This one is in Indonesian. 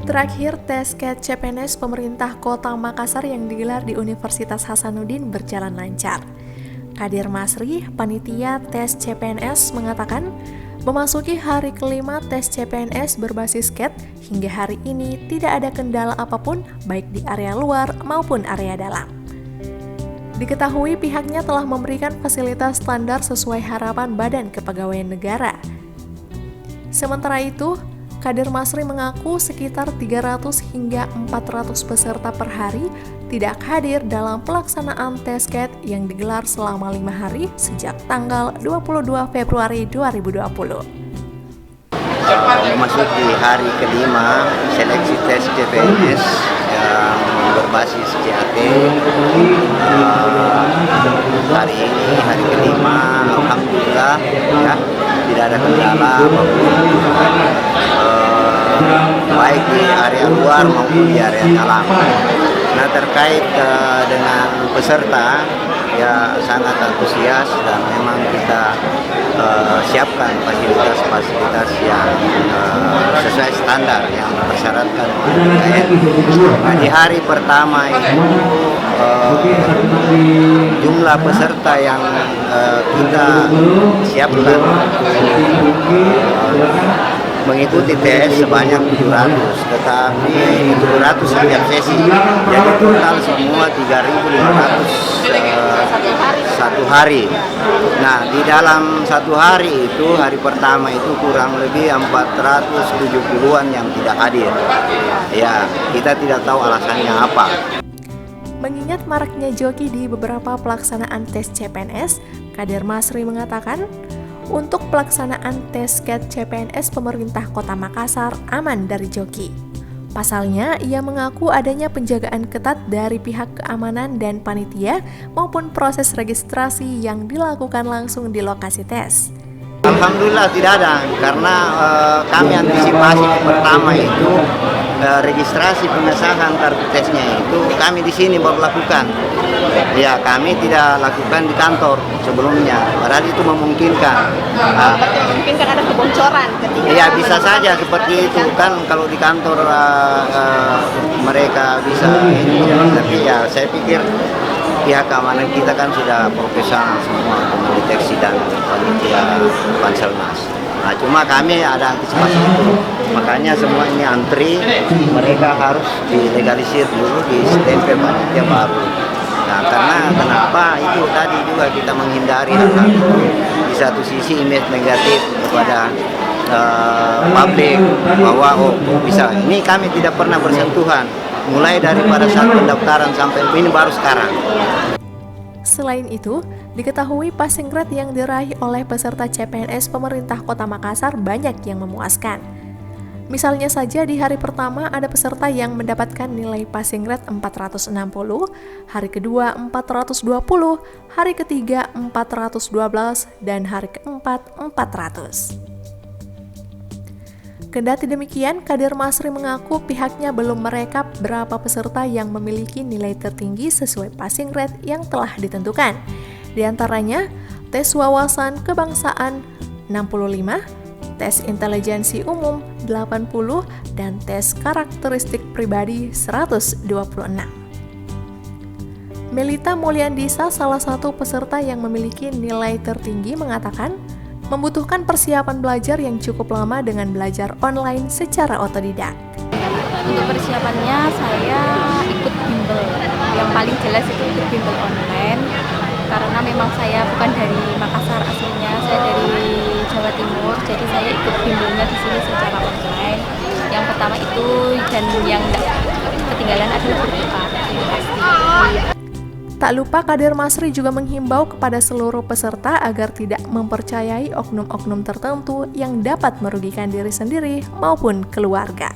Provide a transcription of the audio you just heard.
terakhir, tes CAT CPNS pemerintah Kota Makassar yang digelar di Universitas Hasanuddin berjalan lancar. Kadir Masri, panitia tes CPNS, mengatakan memasuki hari kelima tes CPNS berbasis CAT hingga hari ini tidak ada kendala apapun baik di area luar maupun area dalam. Diketahui pihaknya telah memberikan fasilitas standar sesuai harapan Badan Kepegawaian Negara. Sementara itu, Kadir Masri mengaku sekitar 300 hingga 400 peserta per hari tidak hadir dalam pelaksanaan tes CAT yang digelar selama 5 hari sejak tanggal 22 Februari 2020. Memasuki hari kelima seleksi tes CPNS yang berbasis CAT. Hari ini hari kelima, alhamdulillah ya, tidak ada kendala apapun, baik di area luar maupun di area dalam. Nah, terkait dengan peserta ya sangat antusias dan memang kita siapkan fasilitas-fasilitas yang sesuai standar yang dipersyaratkan oleh BKN. Nah, di hari pertama itu jumlah peserta yang kita siapkan mengikuti tes sebanyak 700, tetapi 700 setiap sesi, jadi total semua 3.500 satu hari. Nah, di dalam satu hari itu, hari pertama itu kurang lebih 470-an yang tidak hadir. Ya, kita tidak tahu alasannya apa. Mengingat maraknya joki di beberapa pelaksanaan tes CPNS, Kadir Masri mengatakan, untuk pelaksanaan tes CAT CPNS pemerintah Kota Makassar aman dari joki. Pasalnya, ia mengaku adanya penjagaan ketat dari pihak keamanan dan panitia maupun proses registrasi yang dilakukan langsung di lokasi tes. Alhamdulillah tidak ada, karena kami antisipasi pertama itu registrasi pengesahan kartu tesnya itu kami di sini baru lakukan. Ya, kami tidak lakukan di kantor sebelumnya, padahal itu memungkinkan. Memungkinkan ada kebocoran ketika. Ya, bisa saja seperti itu kan, kalau di kantor mereka bisa. Tapi ya, saya pikir pihak keamanan kita kan sudah profesional semua untuk mendeteksi dan panitia Banselmas. Nah, cuma kami ada antisipasi itu, makanya semua ini antri, mereka harus dilegalisir dulu, di stempel panitia baru. Nah, karena kenapa itu tadi juga kita menghindari hal itu, di satu sisi image negatif kepada publik bahwa bisa. Ini kami tidak pernah bersentuhan, mulai dari pada saat pendaftaran sampai ini baru sekarang. Selain itu, diketahui passing grade yang diraih oleh peserta CPNS pemerintah Kota Makassar banyak yang memuaskan. Misalnya saja di hari pertama ada peserta yang mendapatkan nilai passing grade 460, hari kedua 420, hari ketiga 412, dan hari keempat 400. Kendati demikian, Kadir Masri mengaku pihaknya belum merekap berapa peserta yang memiliki nilai tertinggi sesuai passing grade yang telah ditentukan. Di antaranya, tes wawasan kebangsaan 65, tes intelijensi umum 80, dan tes karakteristik pribadi 126. Melita Mulyandisa, salah satu peserta yang memiliki nilai tertinggi, mengatakan membutuhkan persiapan belajar yang cukup lama dengan belajar online secara otodidak. Untuk persiapannya saya ikut bimbel, yang paling jelas itu ikut bimbel online, karena memang saya bukan dari Makassar aslinya, saya dari Jawa Timur, jadi saya ikut bimbelnya di sini secara online. Yang pertama itu, dan yang tidak ketinggalan adalah berbuka. Tak lupa, Kadir Masri juga menghimbau kepada seluruh peserta agar tidak mempercayai oknum-oknum tertentu yang dapat merugikan diri sendiri maupun keluarga.